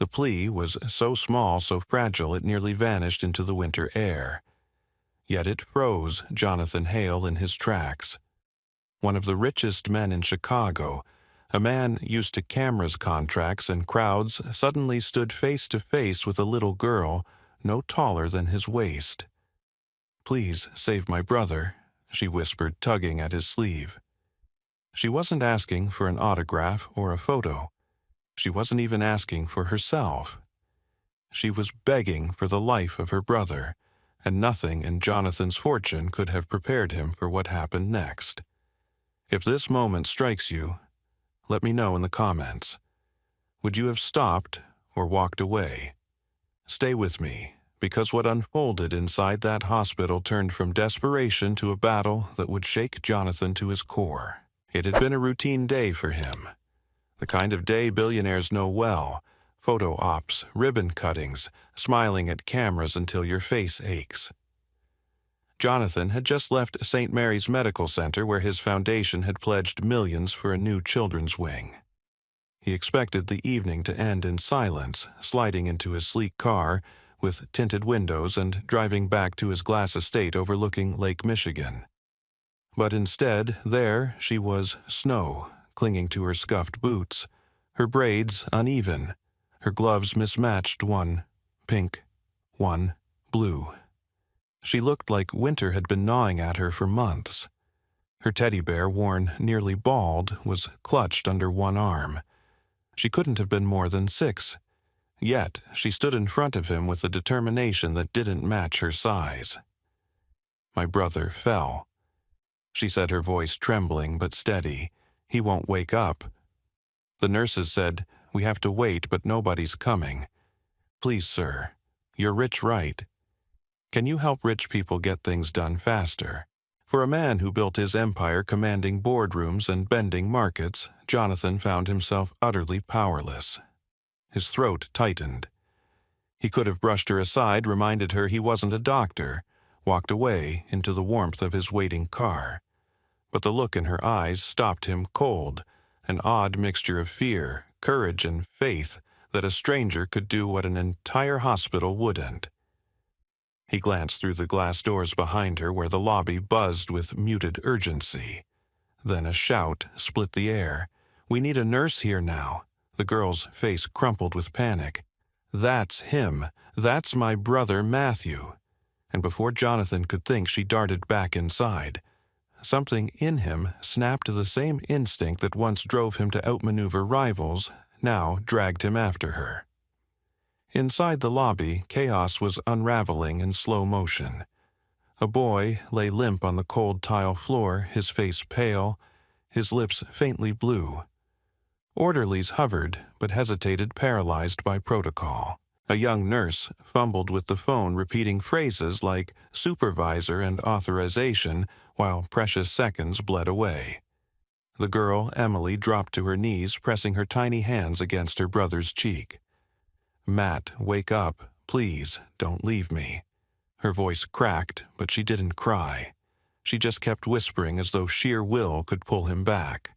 The plea was so small, so fragile, it nearly vanished into the winter air. Yet it froze Jonathan Hale in his tracks. One of the richest men in Chicago, a man used to cameras, contracts, and crowds, suddenly stood face to face with a little girl no taller than his waist. "Please save my brother," she whispered, tugging at his sleeve. She wasn't asking for an autograph or a photo. She wasn't even asking for herself. She was begging for the life of her brother, and nothing in Jonathan's fortune could have prepared him for what happened next. If this moment strikes you, let me know in the comments. Would you have stopped or walked away? Stay with me, because what unfolded inside that hospital turned from desperation to a battle that would shake Jonathan to his core. It had been a routine day for him. The kind of day billionaires know well. Photo ops, ribbon cuttings, smiling at cameras until your face aches. Jonathan had just left St. Mary's Medical Center, where his foundation had pledged millions for a new children's wing. He expected the evening to end in silence, sliding into his sleek car with tinted windows and driving back to his glass estate overlooking Lake Michigan. But instead, there she was, Snow, clinging to her scuffed boots, her braids uneven, her gloves mismatched, one pink, one blue. She looked like winter had been gnawing at her for months. Her teddy bear, worn nearly bald, was clutched under one arm. She couldn't have been more than 6. Yet she stood in front of him with a determination that didn't match her size. "My brother fell," she said, her voice trembling but steady. "He won't wake up. The nurses said, 'We have to wait, but nobody's coming. Please, sir, you're rich, right? Can you help rich people get things done faster?'" For a man who built his empire commanding boardrooms and bending markets, Jonathan found himself utterly powerless. His throat tightened. He could have brushed her aside, reminded her he wasn't a doctor, walked away into the warmth of his waiting car. But the look in her eyes stopped him cold, an odd mixture of fear, courage, and faith that a stranger could do what an entire hospital wouldn't. He glanced through the glass doors behind her, where the lobby buzzed with muted urgency. Then a shout split the air. "We need a nurse here now." The girl's face crumpled with panic. "That's him. That's my brother Matthew." And before Jonathan could think, she darted back inside. Something in him snapped to the same instinct that once drove him to outmaneuver rivals, now dragged him after her. Inside the lobby, chaos was unraveling in slow motion. A boy lay limp on the cold tile floor, his face pale, his lips faintly blue. Orderlies hovered, but hesitated, paralyzed by protocol. A young nurse fumbled with the phone, repeating phrases like supervisor and authorization, while precious seconds bled away. The girl, Emily, dropped to her knees, pressing her tiny hands against her brother's cheek. "Matt, wake up. Please, don't leave me." Her voice cracked, but she didn't cry. She just kept whispering as though sheer will could pull him back.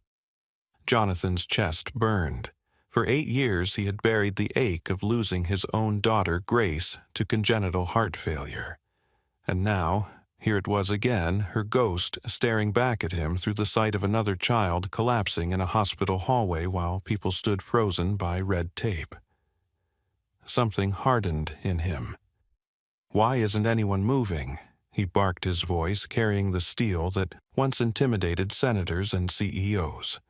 Jonathan's chest burned. For 8 years he had buried the ache of losing his own daughter, Grace, to congenital heart failure. And now, here it was again, her ghost staring back at him through the sight of another child collapsing in a hospital hallway while people stood frozen by red tape. Something hardened in him. "Why isn't anyone moving?" he barked, his voice carrying the steel that once intimidated senators and CEOs.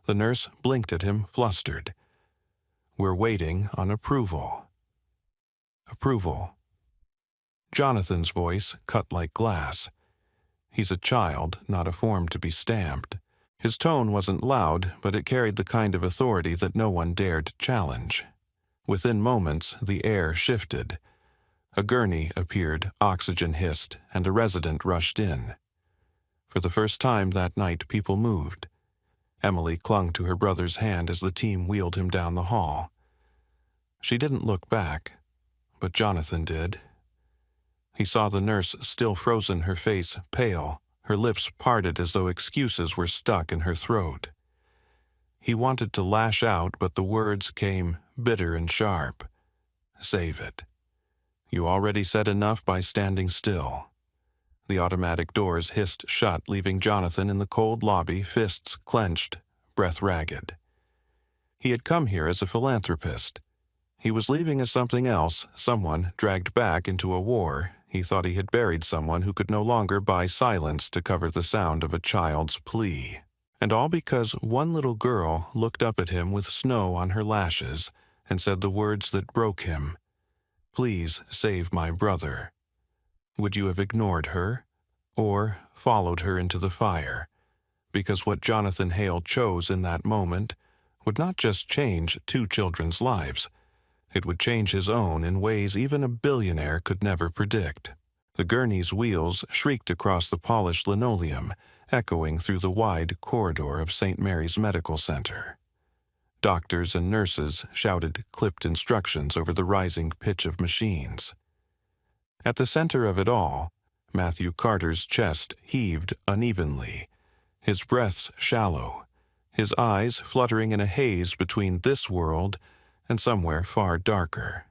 The nurse blinked at him, flustered. "We're waiting on approval." Approval. Jonathan's voice cut like glass. He's a child, not a form to be stamped. His tone wasn't loud, but it carried the kind of authority that no one dared challenge. Within moments, the air shifted. A gurney appeared, oxygen hissed, and a resident rushed in. For the first time that night, people moved. Emily clung to her brother's hand as the team wheeled him down the hall. She didn't look back, but Jonathan did. He saw the nurse still frozen, her face pale, her lips parted as though excuses were stuck in her throat. He wanted to lash out, but the words came bitter and sharp. Save it. You already said enough by standing still. The automatic doors hissed shut, leaving Jonathan in the cold lobby, fists clenched, breath ragged. He had come here as a philanthropist. He was leaving as something else, someone dragged back into a war. He thought he had buried someone who could no longer buy silence to cover the sound of a child's plea. And all because one little girl looked up at him with snow on her lashes and said the words that broke him. "Please save my brother." Would you have ignored her, or followed her into the fire? Because what Jonathan Hale chose in that moment would not just change two children's lives, it would change his own in ways even a billionaire could never predict. The gurney's wheels shrieked across the polished linoleum, echoing through the wide corridor of St. Mary's Medical Center. Doctors and nurses shouted clipped instructions over the rising pitch of machines. At the center of it all, Matthew Carter's chest heaved unevenly, his breaths shallow, his eyes fluttering in a haze between this world and somewhere far darker.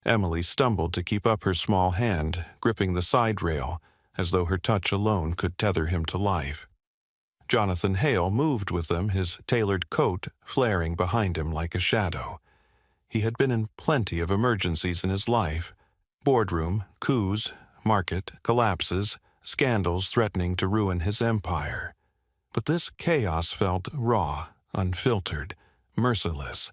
Emily stumbled to keep up her small hand, gripping the side rail, as though her touch alone could tether him to life. Jonathan Hale moved with them, his tailored coat flaring behind him like a shadow. He had been in plenty of emergencies in his life: boardroom, coups, market collapses, scandals threatening to ruin his empire. But this chaos felt raw, unfiltered, merciless.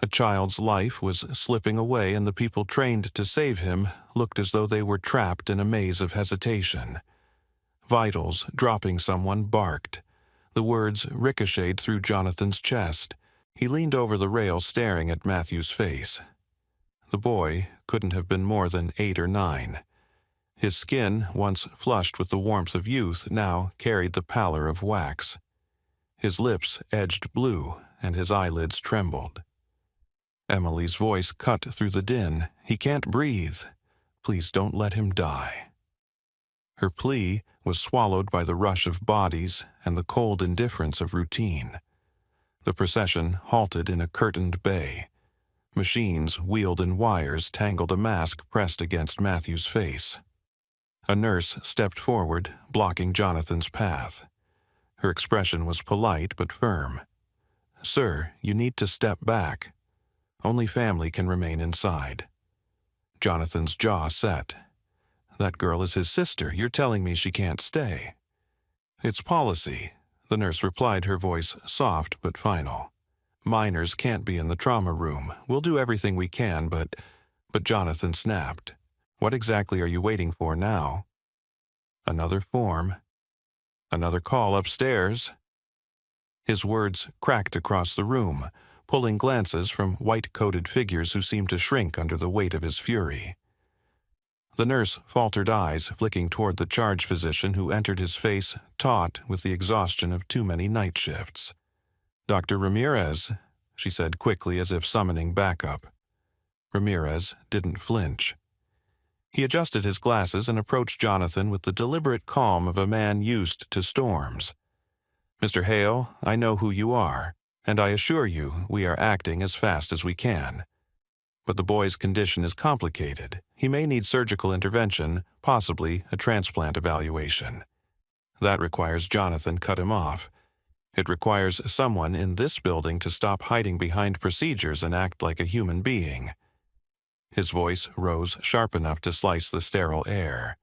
A child's life was slipping away, and the people trained to save him looked as though they were trapped in a maze of hesitation. Vitals dropping someone barked. The words ricocheted through Jonathan's chest. He leaned over the rail, staring at Matthew's face. The boy couldn't have been more than 8 or 9. His skin, once flushed with the warmth of youth, now carried the pallor of wax. His lips edged blue, and his eyelids trembled. Emily's voice cut through the din. "He can't breathe. Please don't let him die." Her plea was swallowed by the rush of bodies and the cold indifference of routine. The procession halted in a curtained bay. Machines wheeled in wires tangled a mask pressed against Matthew's face. A nurse stepped forward, blocking Jonathan's path. Her expression was polite but firm. "Sir, you need to step back. Only family can remain inside." Jonathan's jaw set. "That girl is his sister. You're telling me she can't stay?" "It's policy," the nurse replied, her voice soft but final. "Minors can't be in the trauma room. We'll do everything we can, but Jonathan snapped. "What exactly are you waiting for now?" "Another form. Another call upstairs." His words cracked across the room, pulling glances from white-coated figures who seemed to shrink under the weight of his fury. The nurse faltered eyes, flicking toward the charge physician who entered, his face taut with the exhaustion of too many night shifts. "Dr. Ramirez," she said quickly, as if summoning backup. Ramirez didn't flinch. He adjusted his glasses and approached Jonathan with the deliberate calm of a man used to storms. "Mr. Hale, I know who you are, and I assure you we are acting as fast as we can. But the boy's condition is complicated. He may need surgical intervention, possibly a transplant evaluation." "That requires," Jonathan cut him off. "It requires someone in this building to stop hiding behind procedures and act like a human being." His voice rose sharp enough to slice the sterile air.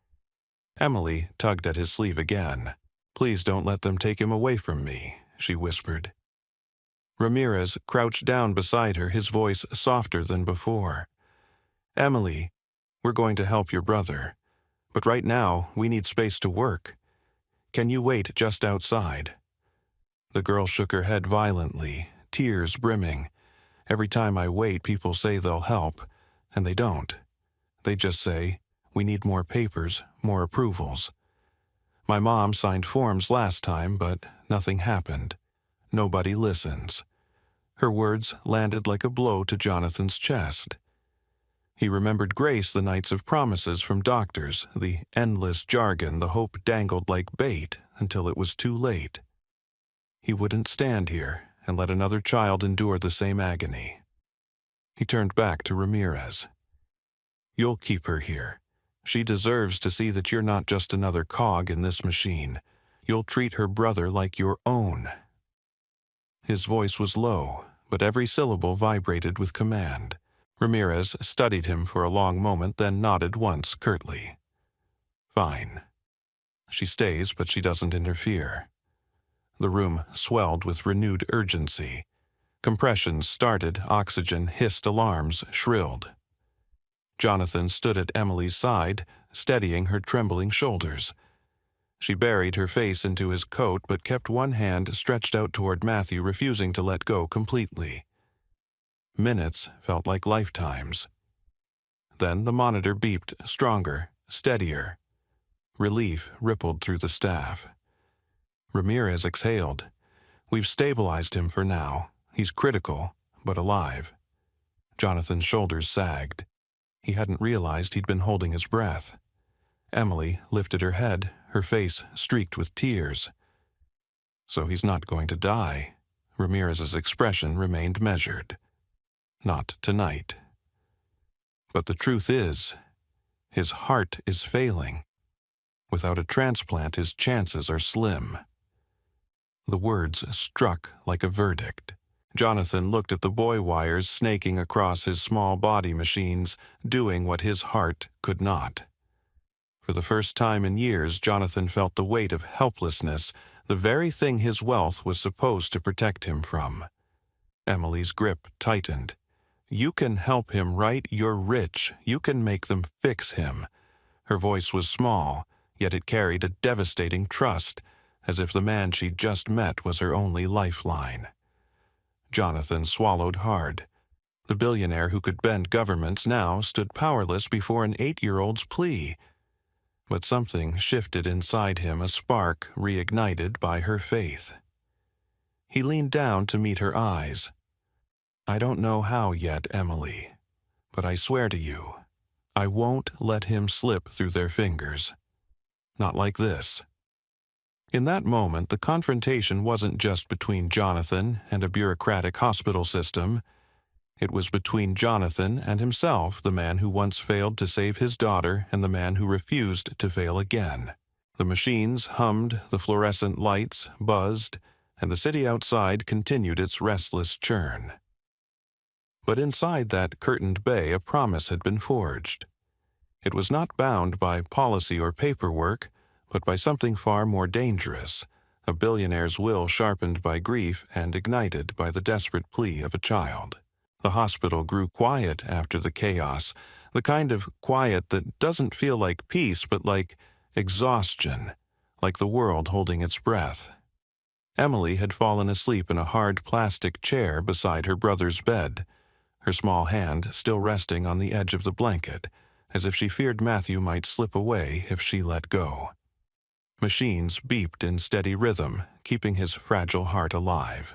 Emily tugged at his sleeve again. "Please don't let them take him away from me," she whispered. Ramirez crouched down beside her, his voice softer than before. "Emily, we're going to help your brother. But right now, we need space to work. Can you wait just outside?" The girl shook her head violently, tears brimming. "Every time I wait, people say they'll help, and they don't. They just say, we need more papers, more approvals. My mom signed forms last time, but nothing happened. Nobody listens." Her words landed like a blow to Jonathan's chest. He remembered Grace, the nights of promises from doctors, the endless jargon, the hope dangled like bait until it was too late. He wouldn't stand here and let another child endure the same agony. He turned back to Ramirez. "You'll keep her here. She deserves to see that you're not just another cog in this machine. You'll treat her brother like your own." His voice was low, but every syllable vibrated with command. Ramirez studied him for a long moment, then nodded once curtly. "Fine." She stays, but she doesn't interfere. The room swelled with renewed urgency. Compressions started, oxygen hissed, alarms shrilled. Jonathan stood at Emily's side, steadying her trembling shoulders. She buried her face into his coat but kept one hand stretched out toward Matthew, refusing to let go completely. Minutes felt like lifetimes. Then the monitor beeped, stronger, steadier. Relief rippled through the staff. Ramirez exhaled. "We've stabilized him for now. He's critical, but alive." Jonathan's shoulders sagged. He hadn't realized he'd been holding his breath. Emily lifted her head, her face streaked with tears. "So he's not going to die." Ramirez's expression remained measured. "Not tonight. But the truth is, his heart is failing. Without a transplant, his chances are slim." The words struck like a verdict. Jonathan looked at the buoy wires snaking across his small body machines, doing what his heart could not. For the first time in years, Jonathan felt the weight of helplessness, the very thing his wealth was supposed to protect him from. Emily's grip tightened. "You can help him, right? You're rich. You can make them fix him." Her voice was small, yet it carried a devastating trust, as if the man she'd just met was her only lifeline. Jonathan swallowed hard. The billionaire who could bend governments now stood powerless before an 8-year-old's plea. But something shifted inside him, a spark reignited by her faith. He leaned down to meet her eyes. "I don't know how yet, Emily, but I swear to you, I won't let him slip through their fingers. Not like this." In that moment, the confrontation wasn't just between Jonathan and a bureaucratic hospital system. It was between Jonathan and himself, the man who once failed to save his daughter and the man who refused to fail again. The machines hummed, the fluorescent lights buzzed, and the city outside continued its restless churn. But inside that curtained bay, a promise had been forged. It was not bound by policy or paperwork, but by something far more dangerous, a billionaire's will sharpened by grief and ignited by the desperate plea of a child. The hospital grew quiet after the chaos, the kind of quiet that doesn't feel like peace but like exhaustion, like the world holding its breath. Emily had fallen asleep in a hard plastic chair beside her brother's bed, her small hand still resting on the edge of the blanket, as if she feared Matthew might slip away if she let go. Machines beeped in steady rhythm, keeping his fragile heart alive.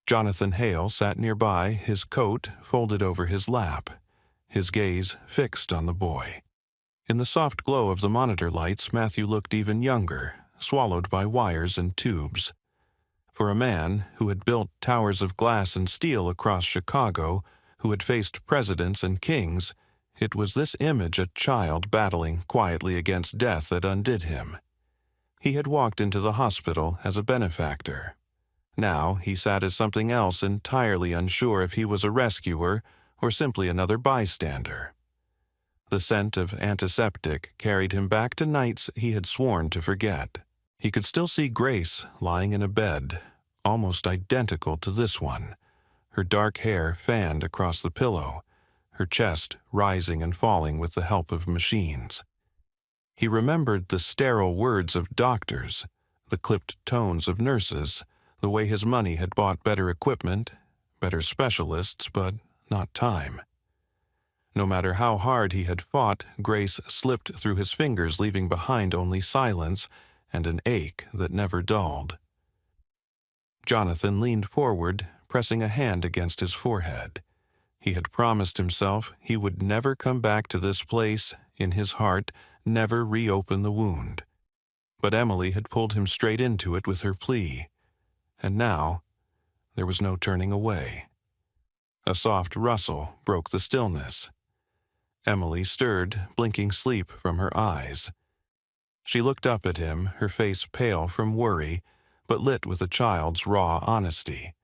Jonathan Hale sat nearby, his coat folded over his lap, his gaze fixed on the boy. In the soft glow of the monitor lights, Matthew looked even younger, swallowed by wires and tubes. For a man who had built towers of glass and steel across Chicago, who had faced presidents and kings, it was this image, a child battling quietly against death, that undid him. He had walked into the hospital as a benefactor. Now he sat as something else, entirely unsure if he was a rescuer or simply another bystander. The scent of antiseptic carried him back to nights he had sworn to forget. He could still see Grace lying in a bed, almost identical to this one, her dark hair fanned across the pillow, her chest rising and falling with the help of machines. He remembered the sterile words of doctors, the clipped tones of nurses, the way his money had bought better equipment, better specialists, but not time. No matter how hard he had fought, Grace slipped through his fingers, leaving behind only silence and an ache that never dulled. Jonathan leaned forward, pressing a hand against his forehead. He had promised himself he would never come back to this place in his heart, never reopen the wound. But Emily had pulled him straight into it with her plea, and now there was no turning away. A soft rustle broke the stillness. Emily stirred, blinking sleep from her eyes. She looked up at him, her face pale from worry, but lit with a child's raw honesty.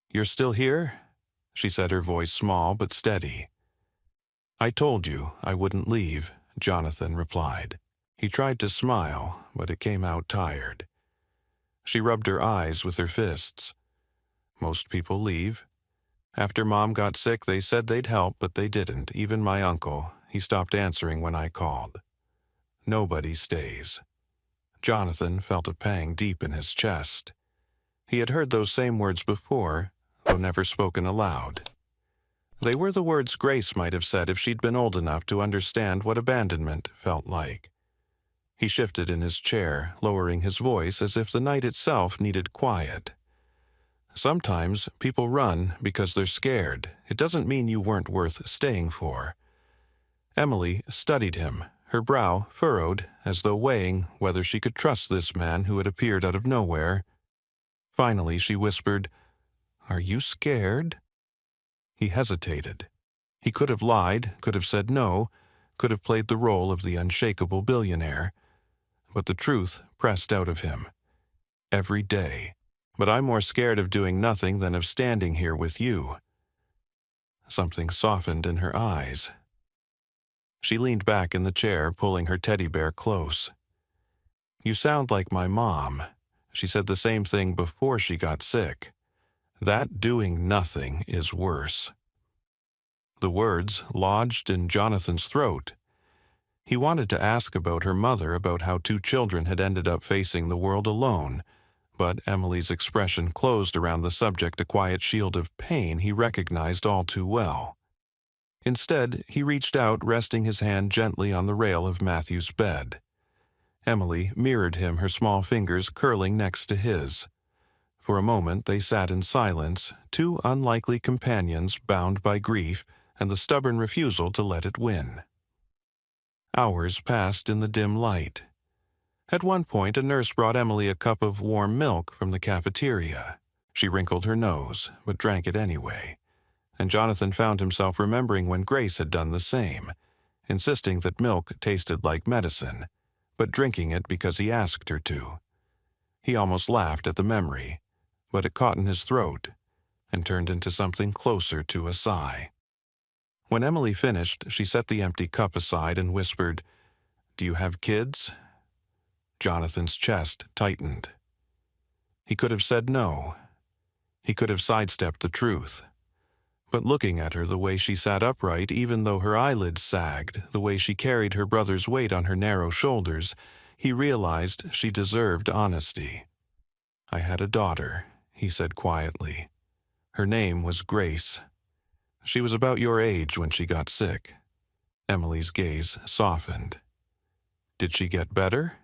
"You're still here?" she said, her voice small but steady. "I told you I wouldn't leave," Jonathan replied. He tried to smile, but it came out tired. She rubbed her eyes with her fists. "Most people leave. After Mom got sick, they said they'd help, but they didn't. Even my uncle. He stopped answering when I called. Nobody stays." Jonathan felt a pang deep in his chest. He had heard those same words before, though never spoken aloud. They were the words Grace might have said if she'd been old enough to understand what abandonment felt like. He shifted in his chair, lowering his voice as if the night itself needed quiet. "Sometimes people run because they're scared. It doesn't mean you weren't worth staying for." Emily studied him, her brow furrowed as though weighing whether she could trust this man who had appeared out of nowhere. Finally she whispered, "Are you scared?" He hesitated. He could have lied, could have said no, could have played the role of the unshakable billionaire. But the truth pressed out of him. "Every day. But I'm more scared of doing nothing than of standing here with you." Something softened in her eyes. She leaned back in the chair, pulling her teddy bear close. "You sound like my mom. She said the same thing before she got sick. That doing nothing is worse." The words lodged in Jonathan's throat. He wanted to ask about her mother, about how two children had ended up facing the world alone, but Emily's expression closed around the subject, a quiet shield of pain he recognized all too well. Instead, he reached out, resting his hand gently on the rail of Matthew's bed. Emily mirrored him, her small fingers curling next to his. For a moment they sat in silence, two unlikely companions bound by grief and the stubborn refusal to let it win. Hours passed in the dim light. At one point, a nurse brought Emily a cup of warm milk from the cafeteria. She wrinkled her nose, but drank it anyway. And Jonathan found himself remembering when Grace had done the same, insisting that milk tasted like medicine, but drinking it because he asked her to. He almost laughed at the memory, but it caught in his throat and turned into something closer to a sigh. When Emily finished, she set the empty cup aside and whispered, "Do you have kids?" Jonathan's chest tightened. He could have said no. He could have sidestepped the truth. But looking at her, the way she sat upright, even though her eyelids sagged, the way she carried her brother's weight on her narrow shoulders, he realized she deserved honesty. "I had a daughter," he said quietly. "Her name was Grace. She was about your age when she got sick." Emily's gaze softened. "Did she get better?"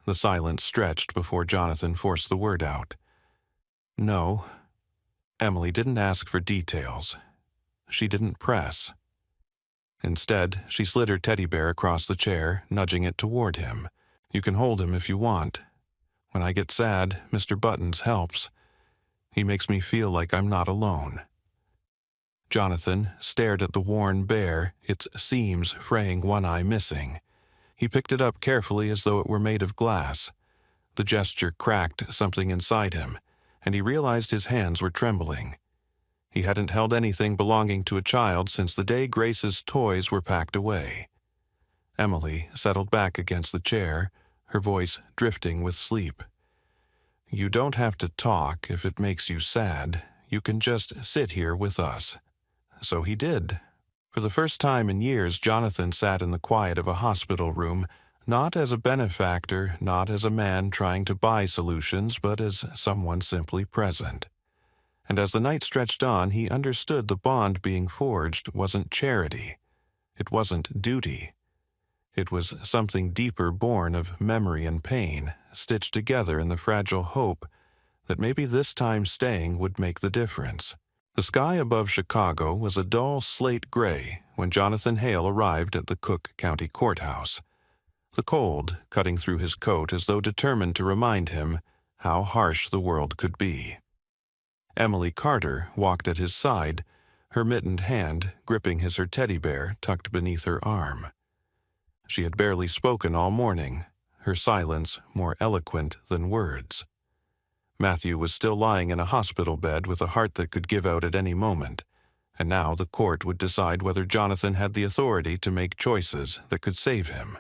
The silence stretched before Jonathan forced the word out. "No." Emily didn't ask for details. She didn't press. Instead, she slid her teddy bear across the chair, nudging it toward him. "You can hold him if you want. When I get sad, Mr. Buttons helps. He makes me feel like I'm not alone." Jonathan stared at the worn bear, its seams fraying, one eye missing. He picked it up carefully as though it were made of glass. The gesture cracked something inside him, and he realized his hands were trembling. He hadn't held anything belonging to a child since the day Grace's toys were packed away. Emily settled back against the chair, her voice drifting with sleep. "You don't have to talk if it makes you sad. You can just sit here with us." So he did. For the first time in years, Jonathan sat in the quiet of a hospital room, not as a benefactor, not as a man trying to buy solutions, but as someone simply present. And as the night stretched on, he understood the bond being forged wasn't charity. It wasn't duty. It was something deeper, born of memory and pain, stitched together in the fragile hope that maybe this time staying would make the difference. The sky above Chicago was a dull slate gray when Jonathan Hale arrived at the Cook County Courthouse, the cold cutting through his coat as though determined to remind him how harsh the world could be. Emily Carter walked at his side, her mittened hand gripping her teddy bear tucked beneath her arm. She had barely spoken all morning, her silence more eloquent than words. Matthew was still lying in a hospital bed with a heart that could give out at any moment, and now the court would decide whether Jonathan had the authority to make choices that could save him.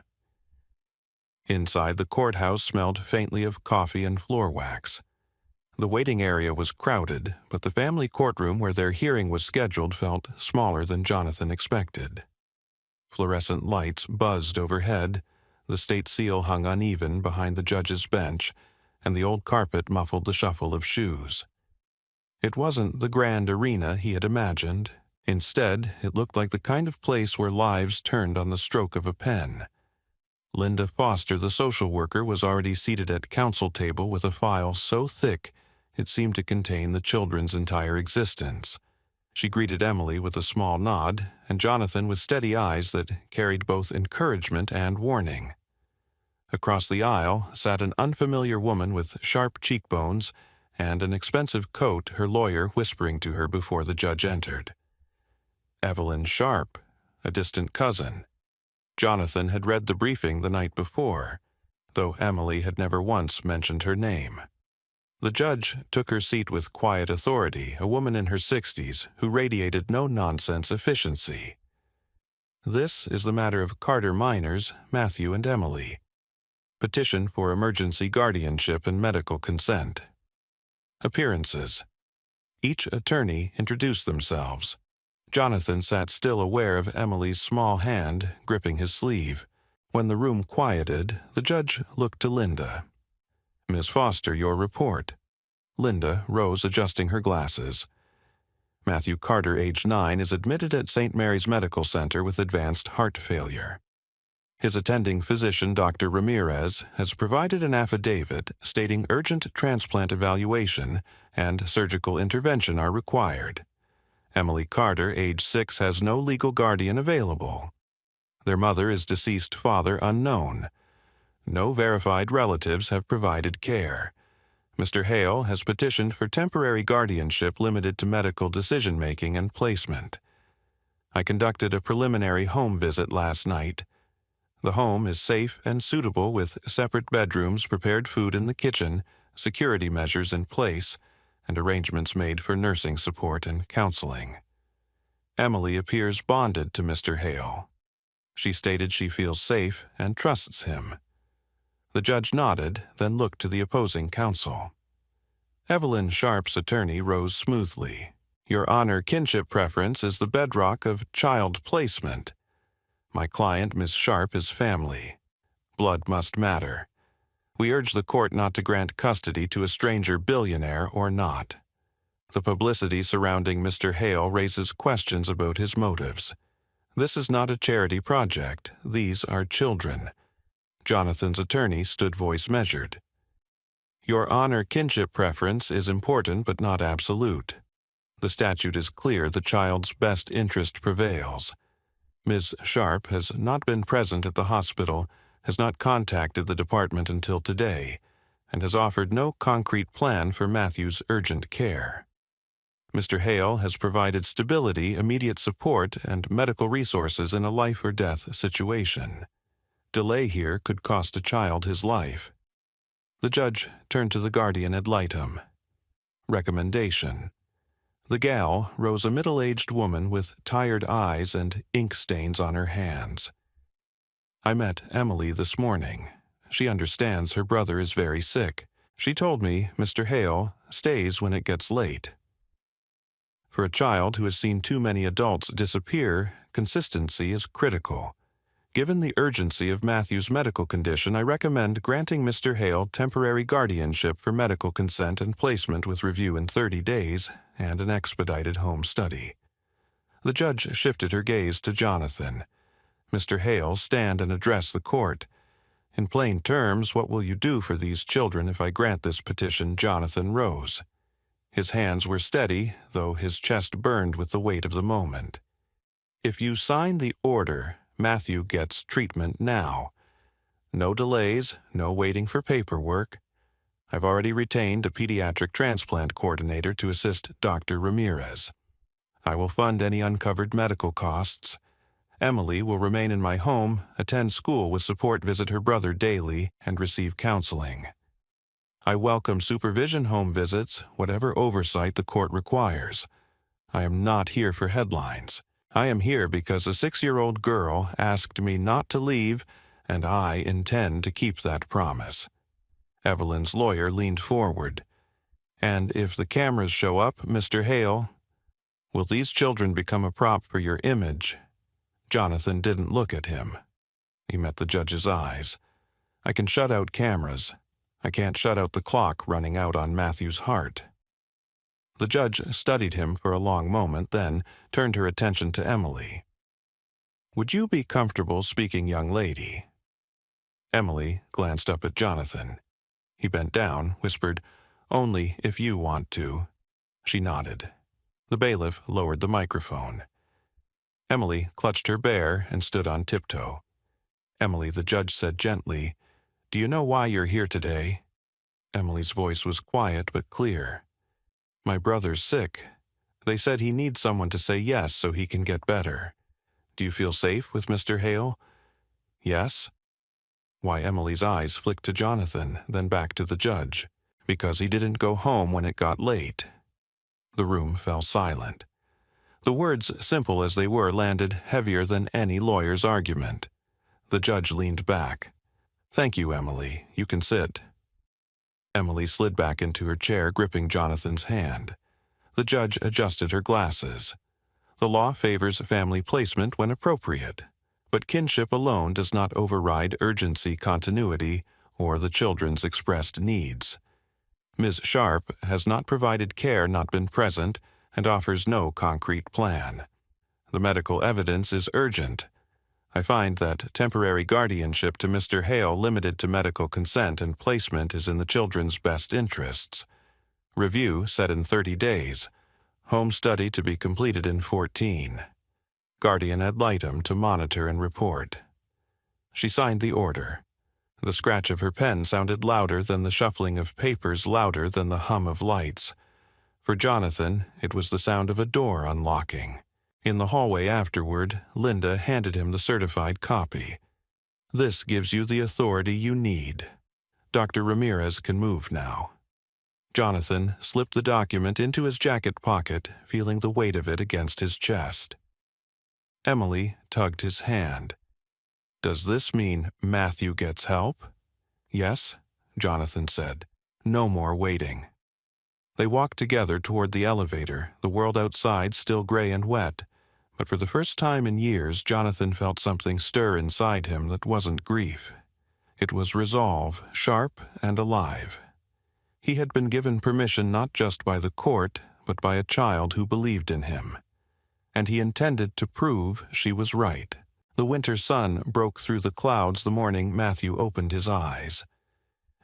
Inside, the courthouse smelled faintly of coffee and floor wax. The waiting area was crowded, but the family courtroom where their hearing was scheduled felt smaller than Jonathan expected. Fluorescent lights buzzed overhead, the state seal hung uneven behind the judge's bench, and the old carpet muffled the shuffle of shoes. It wasn't the grand arena he had imagined. Instead, it looked like the kind of place where lives turned on the stroke of a pen. Linda Foster, the social worker, was already seated at counsel table with a file so thick it seemed to contain the children's entire existence. She greeted Emily with a small nod, and Jonathan with steady eyes that carried both encouragement and warning. Across the aisle sat an unfamiliar woman with sharp cheekbones and an expensive coat, her lawyer whispering to her before the judge entered. Evelyn Sharp, a distant cousin. Jonathan had read the briefing the night before, though Emily had never once mentioned her name. The judge took her seat with quiet authority, a woman in her 60s who radiated no-nonsense efficiency. This is the matter of Carter minors, Matthew and Emily. Petition for emergency guardianship and medical consent. Appearances. Each attorney introduced themselves. Jonathan sat still, aware of Emily's small hand gripping his sleeve. When the room quieted, the judge looked to Linda. "Miss Foster, your report." Linda rose, adjusting her glasses. Matthew Carter, age 9, is admitted at St. Mary's Medical Center with advanced heart failure. His attending physician, Dr. Ramirez, has provided an affidavit stating urgent transplant evaluation and surgical intervention are required. Emily Carter, age 6, has no legal guardian available. Their mother is deceased, father unknown. No verified relatives have provided care. Mr. Hale has petitioned for temporary guardianship limited to medical decision-making and placement. I conducted a preliminary home visit last night. The home is safe and suitable with separate bedrooms, prepared food in the kitchen, security measures in place, and arrangements made for nursing support and counseling. Emily appears bonded to Mr. Hale. She stated she feels safe and trusts him. The judge nodded, then looked to the opposing counsel. Evelyn Sharp's attorney rose smoothly. "Your Honor, kinship preference is the bedrock of child placement. My client, Miss Sharp, is family. Blood must matter. We urge the court not to grant custody to a stranger, billionaire or not. The publicity surrounding Mr. Hale raises questions about his motives. This is not a charity project. These are children." Jonathan's attorney stood voice measured. "Your Honor, kinship preference is important but not absolute. The statute is clear, the child's best interest prevails. Ms. Sharp has not been present at the hospital, has not contacted the department until today, and has offered no concrete plan for Matthew's urgent care. Mr. Hale has provided stability, immediate support, and medical resources in a life-or-death situation. Delay here could cost a child his life." The judge turned to the guardian ad litem. Recommendation. The gal rose, a middle-aged woman with tired eyes and ink stains on her hands. "I met Emily this morning. She understands her brother is very sick. She told me Mr. Hale stays when it gets late. For a child who has seen too many adults disappear, consistency is critical. Given the urgency of Matthew's medical condition, I recommend granting Mr. Hale temporary guardianship for medical consent and placement with review in 30 days and an expedited home study." The judge shifted her gaze to Jonathan. "Mr. Hale, stand and address the court. In plain terms, what will you do for these children if I grant this petition?" Jonathan rose. His hands were steady, though his chest burned with the weight of the moment. "If you sign the order, Matthew gets treatment now. No delays, no waiting for paperwork. I've already retained a pediatric transplant coordinator to assist Dr. Ramirez. I will fund any uncovered medical costs. Emily will remain in my home, attend school with support, visit her brother daily, and receive counseling. I welcome supervision home visits, whatever oversight the court requires. I am not here for headlines. I am here because a 6-year-old girl asked me not to leave, and I intend to keep that promise. Evelyn's lawyer leaned forward. And if the cameras show up, Mr. Hale, will these children become a prop for your image? Jonathan didn't look at him. He met the judge's eyes. I can shut out cameras. I can't shut out the clock running out on Matthew's heart. The judge studied him for a long moment, then turned her attention to Emily. Would you be comfortable speaking, young lady? Emily glanced up at Jonathan. He bent down, whispered, Only if you want to. She nodded. The bailiff lowered the microphone. Emily clutched her bear and stood on tiptoe. Emily, the judge said gently, Do you know why you're here today? Emily's voice was quiet but clear. My brother's sick. They said he needs someone to say yes so he can get better. Do you feel safe with Mr. Hale? Yes. Why, Emily's eyes flicked to Jonathan, then back to the judge. Because he didn't go home when it got late. The room fell silent. The words, simple as they were, landed heavier than any lawyer's argument. The judge leaned back. Thank you, Emily. You can sit. Emily slid back into her chair, gripping Jonathan's hand. The judge adjusted her glasses. The law favors family placement when appropriate, but kinship alone does not override urgency, continuity, or the children's expressed needs. Ms. Sharp has not provided care, not been present, and offers no concrete plan. The medical evidence is urgent. I find that temporary guardianship to Mr. Hale limited to medical consent and placement is in the children's best interests. Review set in 30 days. Home study to be completed in 14. Guardian ad litem to monitor and report. She signed the order. The scratch of her pen sounded louder than the shuffling of papers, louder than the hum of lights. For Jonathan, it was the sound of a door unlocking. In the hallway afterward, Linda handed him the certified copy. This gives you the authority you need. Dr. Ramirez can move now. Jonathan slipped the document into his jacket pocket, feeling the weight of it against his chest. Emily tugged his hand. Does this mean Matthew gets help? Yes, Jonathan said. No more waiting. They walked together toward the elevator, the world outside still gray and wet. But for the first time in years, Jonathan felt something stir inside him that wasn't grief. It was resolve, sharp and alive. He had been given permission not just by the court, but by a child who believed in him. And he intended to prove she was right. The winter sun broke through the clouds the morning Matthew opened his eyes.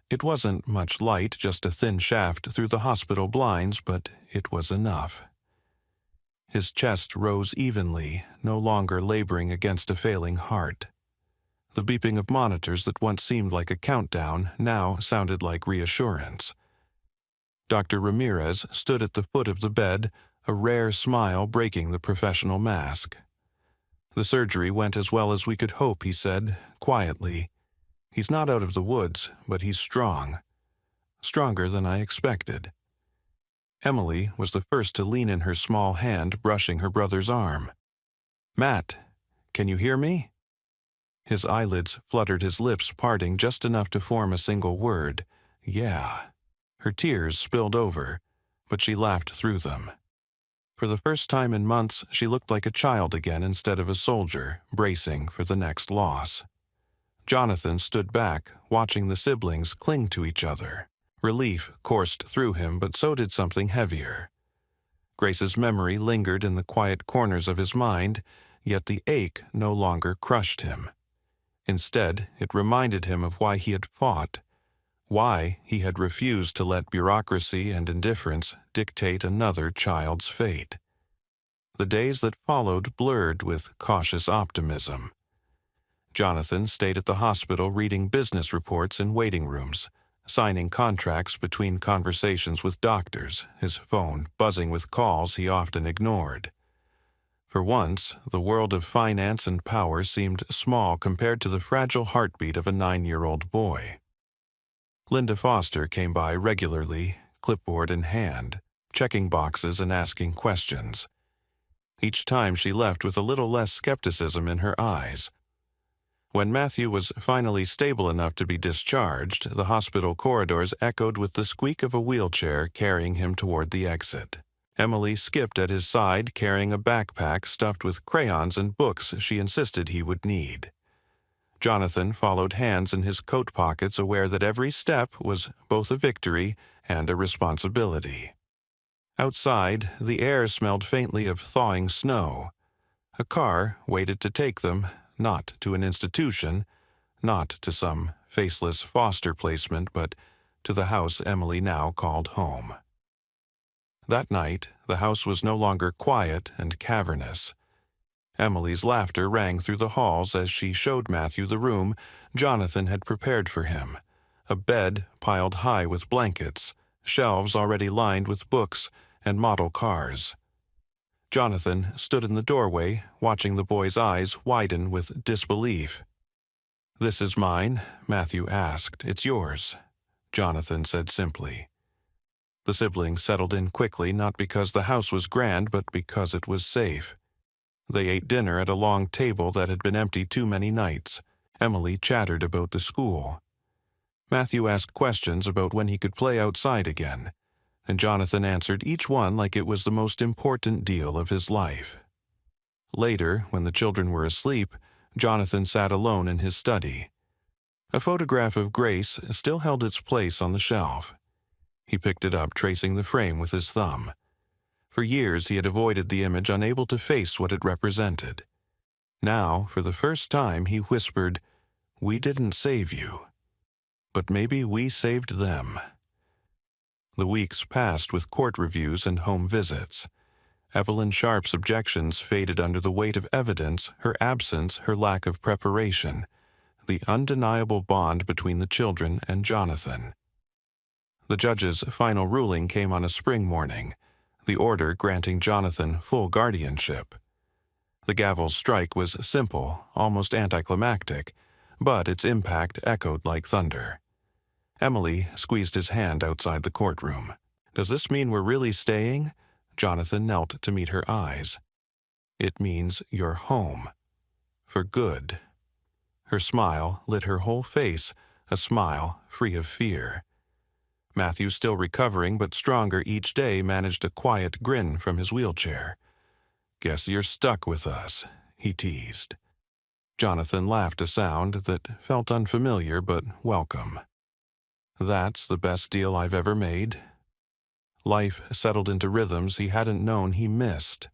It wasn't much light, just a thin shaft through the hospital blinds, but it was enough. His chest rose evenly, no longer laboring against a failing heart. The beeping of monitors that once seemed like a countdown now sounded like reassurance. Dr. Ramirez stood at the foot of the bed, a rare smile breaking the professional mask. The surgery went as well as we could hope, he said, quietly. He's not out of the woods, but he's strong. Stronger than I expected. Emily was the first to lean in, her small hand brushing her brother's arm. Matt, can you hear me? His eyelids fluttered, his lips parting just enough to form a single word. Yeah. Her tears spilled over, but she laughed through them. For the first time in months, she looked like a child again instead of a soldier, bracing for the next loss. Jonathan stood back, watching the siblings cling to each other. Relief coursed through him, but so did something heavier. Grace's memory lingered in the quiet corners of his mind, yet the ache no longer crushed him. Instead, it reminded him of why he had fought, why he had refused to let bureaucracy and indifference dictate another child's fate. The days that followed blurred with cautious optimism. Jonathan stayed at the hospital reading business reports in waiting rooms, signing contracts between conversations with doctors, his phone buzzing with calls he often ignored. For once, the world of finance and power seemed small compared to the fragile heartbeat of a 9-year-old boy. Linda Foster came by regularly, clipboard in hand, checking boxes and asking questions. Each time she left with a little less skepticism in her eyes. When Matthew was finally stable enough to be discharged, the hospital corridors echoed with the squeak of a wheelchair carrying him toward the exit. Emily skipped at his side, carrying a backpack stuffed with crayons and books she insisted he would need. Jonathan followed, hands in his coat pockets, aware that every step was both a victory and a responsibility. Outside, the air smelled faintly of thawing snow. A car waited to take them, not to an institution, not to some faceless foster placement, but to the house Emily now called home. That night, the house was no longer quiet and cavernous. Emily's laughter rang through the halls as she showed Matthew the room Jonathan had prepared for him, a bed piled high with blankets, shelves already lined with books and model cars. Jonathan stood in the doorway, watching the boy's eyes widen with disbelief. "This is mine?" Matthew asked. "It's yours," Jonathan said simply. The siblings settled in quickly, not because the house was grand, but because it was safe. They ate dinner at a long table that had been empty too many nights. Emily chattered about the school. Matthew asked questions about when he could play outside again, and Jonathan answered each one like it was the most important deal of his life. Later, when the children were asleep, Jonathan sat alone in his study. A photograph of Grace still held its place on the shelf. He picked it up, tracing the frame with his thumb. For years he had avoided the image, unable to face what it represented. Now, for the first time, he whispered, "We didn't save you, but maybe we saved them." The weeks passed with court reviews and home visits. Evelyn Sharp's objections faded under the weight of evidence, her absence, her lack of preparation, the undeniable bond between the children and Jonathan. The judge's final ruling came on a spring morning, the order granting Jonathan full guardianship. The gavel's strike was simple, almost anticlimactic, but its impact echoed like thunder. Emily squeezed his hand outside the courtroom. "Does this mean we're really staying?" Jonathan knelt to meet her eyes. "It means you're home. For good." Her smile lit her whole face, a smile free of fear. Matthew, still recovering but stronger each day, managed a quiet grin from his wheelchair. "Guess you're stuck with us," he teased. Jonathan laughed, a sound that felt unfamiliar but welcome. "That's the best deal I've ever made." Life settled into rhythms he hadn't known he missed.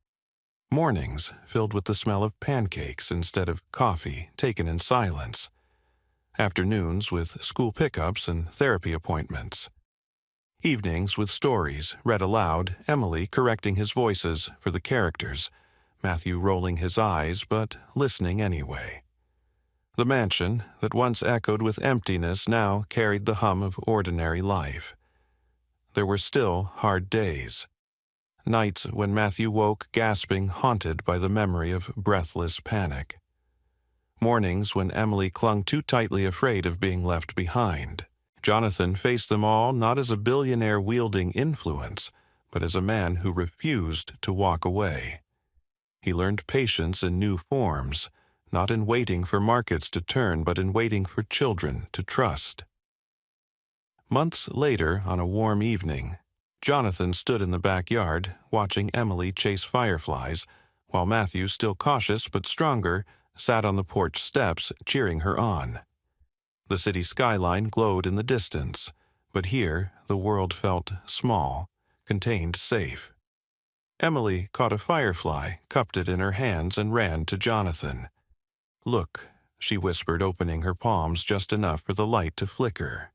Mornings filled with the smell of pancakes instead of coffee, taken in silence. Afternoons with school pickups and therapy appointments. Evenings with stories read aloud, Emily correcting his voices for the characters, Matthew rolling his eyes but listening anyway. The mansion, that once echoed with emptiness, now carried the hum of ordinary life. There were still hard days. Nights when Matthew woke gasping, haunted by the memory of breathless panic. Mornings when Emily clung too tightly, afraid of being left behind. Jonathan faced them all not as a billionaire wielding influence, but as a man who refused to walk away. He learned patience in new forms, not in waiting for markets to turn, but in waiting for children to trust. Months later, on a warm evening, Jonathan stood in the backyard, watching Emily chase fireflies, while Matthew, still cautious but stronger, sat on the porch steps, cheering her on. The city skyline glowed in the distance, but here the world felt small, contained, safe. Emily caught a firefly, cupped it in her hands, and ran to Jonathan. "Look," she whispered, opening her palms just enough for the light to flicker.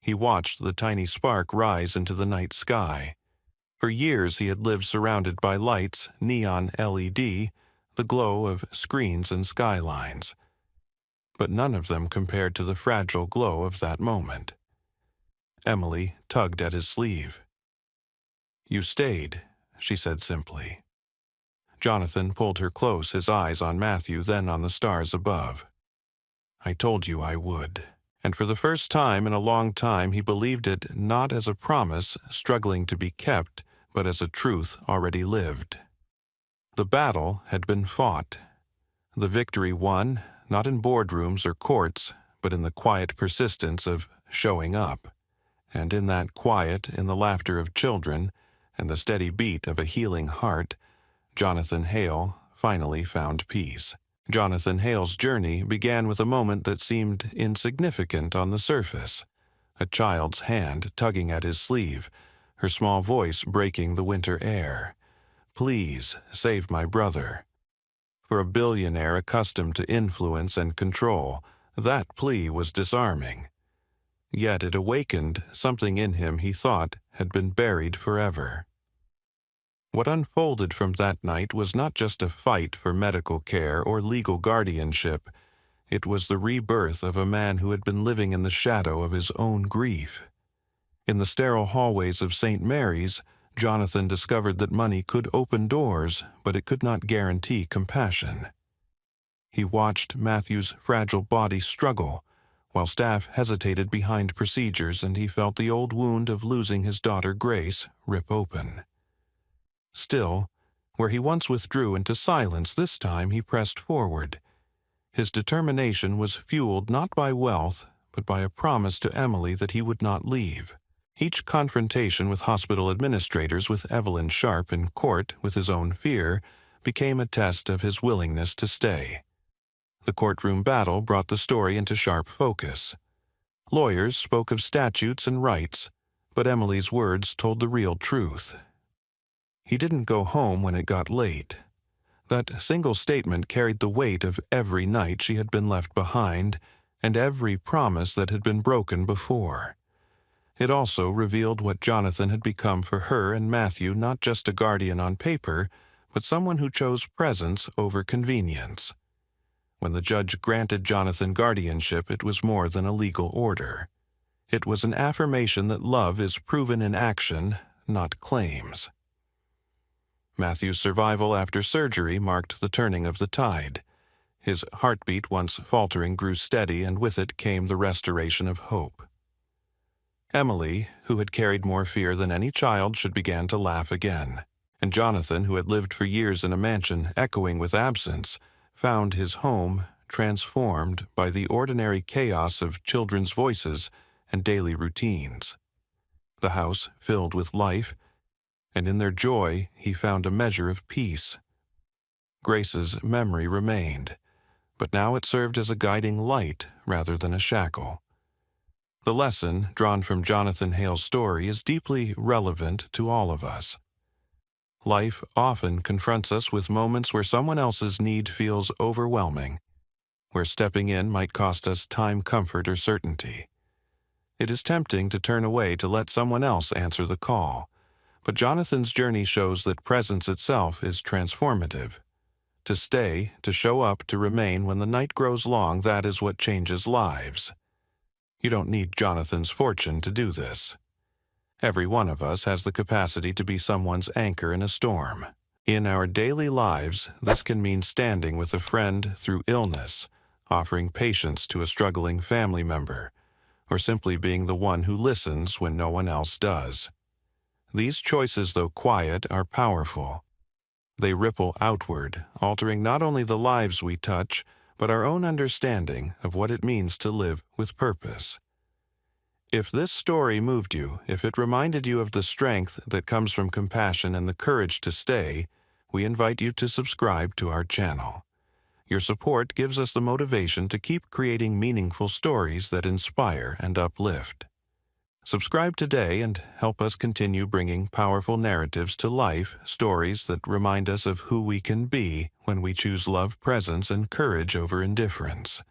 He watched the tiny spark rise into the night sky. For years he had lived surrounded by lights, neon LED, the glow of screens and skylines. But none of them compared to the fragile glow of that moment. Emily tugged at his sleeve. "You stayed," she said simply. Jonathan pulled her close, his eyes on Matthew, then on the stars above. "I told you I would." And for the first time in a long time he believed it not as a promise struggling to be kept, but as a truth already lived. The battle had been fought. The victory won, not in boardrooms or courts, but in the quiet persistence of showing up. And in that quiet, in the laughter of children, and the steady beat of a healing heart, Jonathan Hale finally found peace. Jonathan Hale's journey began with a moment that seemed insignificant on the surface. A child's hand tugging at his sleeve, her small voice breaking the winter air. "Please, save my brother." For a billionaire accustomed to influence and control, that plea was disarming. Yet it awakened something in him he thought had been buried forever. What unfolded from that night was not just a fight for medical care or legal guardianship. It was the rebirth of a man who had been living in the shadow of his own grief. In the sterile hallways of St. Mary's, Jonathan discovered that money could open doors, but it could not guarantee compassion. He watched Matthew's fragile body struggle, while staff hesitated behind procedures, and he felt the old wound of losing his daughter Grace rip open. Still, where he once withdrew into silence, this time he pressed forward. His determination was fueled not by wealth, but by a promise to Emily that he would not leave. Each confrontation with hospital administrators, with Evelyn Sharp in court with his own fear, became a test of his willingness to stay. The courtroom battle brought the story into sharp focus. Lawyers spoke of statutes and rights, but Emily's words told the real truth. He didn't go home when it got late. That single statement carried the weight of every night she had been left behind and every promise that had been broken before. It also revealed what Jonathan had become for her and Matthew, not just a guardian on paper, but someone who chose presence over convenience. When the judge granted Jonathan guardianship, it was more than a legal order. It was an affirmation that love is proven in action, not claims. Matthew's survival after surgery marked the turning of the tide. His heartbeat, once faltering, grew steady, and with it came the restoration of hope. Emily, who had carried more fear than any child, began to laugh again. And Jonathan, who had lived for years in a mansion echoing with absence, found his home transformed by the ordinary chaos of children's voices and daily routines. The house filled with life, and in their joy he found a measure of peace. Grace's memory remained, but now it served as a guiding light rather than a shackle. The lesson drawn from Jonathan Hale's story is deeply relevant to all of us. Life often confronts us with moments where someone else's need feels overwhelming, where stepping in might cost us time, comfort, or certainty. It is tempting to turn away to let someone else answer the call, but Jonathan's journey shows that presence itself is transformative. To stay, to show up, to remain when the night grows long, that is what changes lives. You don't need Jonathan's fortune to do this. Every one of us has the capacity to be someone's anchor in a storm. In our daily lives, this can mean standing with a friend through illness, offering patience to a struggling family member, or simply being the one who listens when no one else does. These choices, though quiet, are powerful. They ripple outward, altering not only the lives we touch, but our own understanding of what it means to live with purpose. If this story moved you, if it reminded you of the strength that comes from compassion and the courage to stay, we invite you to subscribe to our channel. Your support gives us the motivation to keep creating meaningful stories that inspire and uplift. Subscribe today and help us continue bringing powerful narratives to life, stories that remind us of who we can be when we choose love, presence, and courage over indifference.